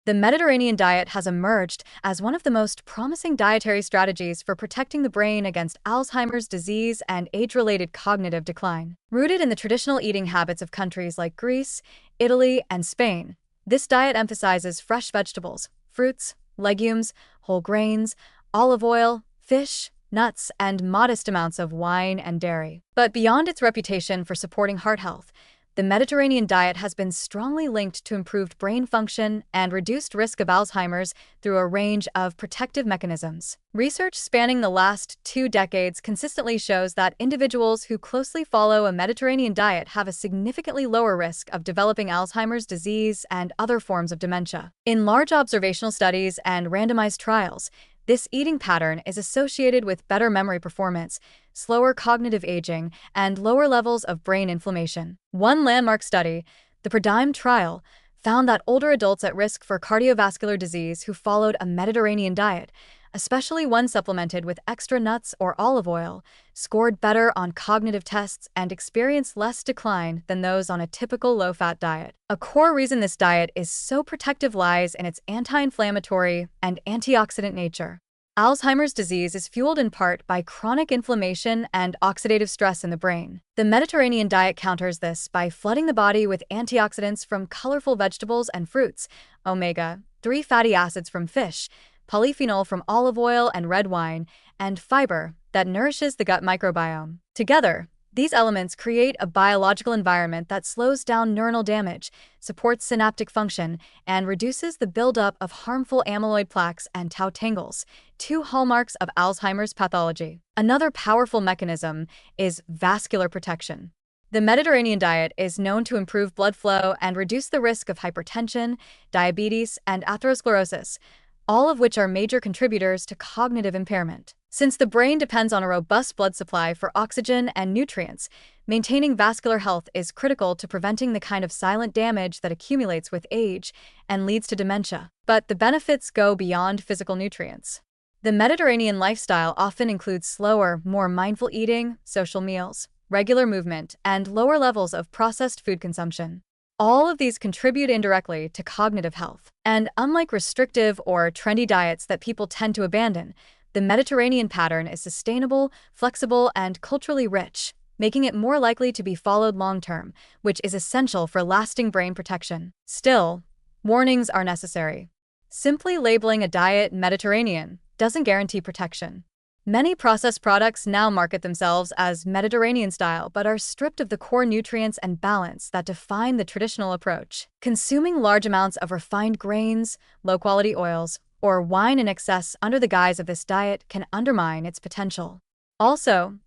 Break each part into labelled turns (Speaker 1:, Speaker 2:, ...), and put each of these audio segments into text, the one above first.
Speaker 1: The Mediterranean diet has emerged as one of the most promising dietary strategies for protecting the brain against Alzheimer's disease and age-related cognitive decline. Rooted in the traditional eating habits of countries like Greece, Italy, and Spain, this diet emphasizes fresh vegetables, fruits, legumes, whole grains, olive oil, fish, nuts, and modest amounts of wine and dairy. But beyond its reputation for supporting heart health, the Mediterranean diet has been strongly linked to improved brain function and reduced risk of Alzheimer's through a range of protective mechanisms. Research spanning the last 2 decades consistently shows that individuals who closely follow a Mediterranean diet have a significantly lower risk of developing Alzheimer's disease and other forms of dementia. In large observational studies and randomized trials, this eating pattern is associated with better memory performance, slower cognitive aging, and lower levels of brain inflammation. One landmark study, the PRIDIME trial, found that older adults at risk for cardiovascular disease who followed a Mediterranean diet, especially one supplemented with extra nuts or olive oil, scored better on cognitive tests and experienced less decline than those on a typical low-fat diet. A core reason this diet is so protective lies in its anti-inflammatory and antioxidant nature. Alzheimer's disease is fueled in part by chronic inflammation and oxidative stress in the brain. The Mediterranean diet counters this by flooding the body with antioxidants from colorful vegetables and fruits, omega-3 fatty acids from fish, polyphenol from olive oil and red wine, and fiber that nourishes the gut microbiome. Together, these elements create a biological environment that slows down neuronal damage, supports synaptic function, and reduces the buildup of harmful amyloid plaques and tau tangles, two hallmarks of Alzheimer's pathology. Another powerful mechanism is vascular protection. The Mediterranean diet is known to improve blood flow and reduce the risk of hypertension, diabetes, and atherosclerosis, all of which are major contributors to cognitive impairment. Since the brain depends on a robust blood supply for oxygen and nutrients, maintaining vascular health is critical to preventing the kind of silent damage that accumulates with age and leads to dementia. But the benefits go beyond physical nutrients. The Mediterranean lifestyle often includes slower, more mindful eating, social meals, regular movement, and lower levels of processed food consumption. All of these contribute indirectly to cognitive health. And unlike restrictive or trendy diets that people tend to abandon, the Mediterranean pattern is sustainable, flexible, and culturally rich, making it more likely to be followed long-term, which is essential for lasting brain protection. Still, warnings are necessary. Simply labeling a diet Mediterranean doesn't guarantee protection. Many processed products now market themselves as Mediterranean style but are stripped of the core nutrients and balance that define the traditional approach. Consuming large amounts of refined grains, low-quality oils, or wine in excess under the guise of this diet can undermine its potential. Also,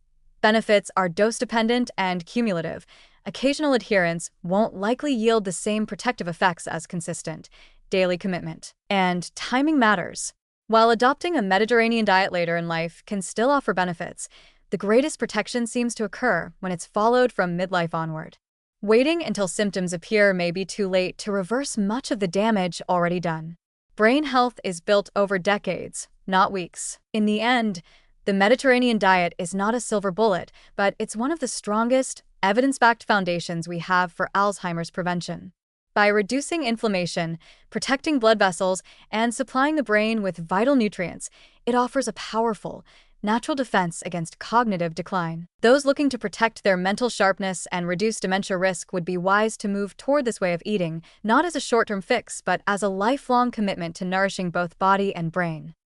Speaker 1: benefits are dose-dependent and cumulative. Occasional adherence won't likely yield the same protective effects as consistent daily commitment. And timing matters. While adopting a Mediterranean diet later in life can still offer benefits, the greatest protection seems to occur when it's followed from midlife onward. Waiting until symptoms appear may be too late to reverse much of the damage already done. Brain health is built over decades, not weeks. In the end, the Mediterranean diet is not a silver bullet, but it's one of the strongest, evidence-backed foundations we have for Alzheimer's prevention. By reducing inflammation, protecting blood vessels, and supplying the brain with vital nutrients, it offers a powerful, natural defense against cognitive decline. Those looking to protect their mental sharpness and reduce dementia risk would be wise to move toward this way of eating, not as a short-term fix, but as a lifelong commitment to nourishing both body and brain.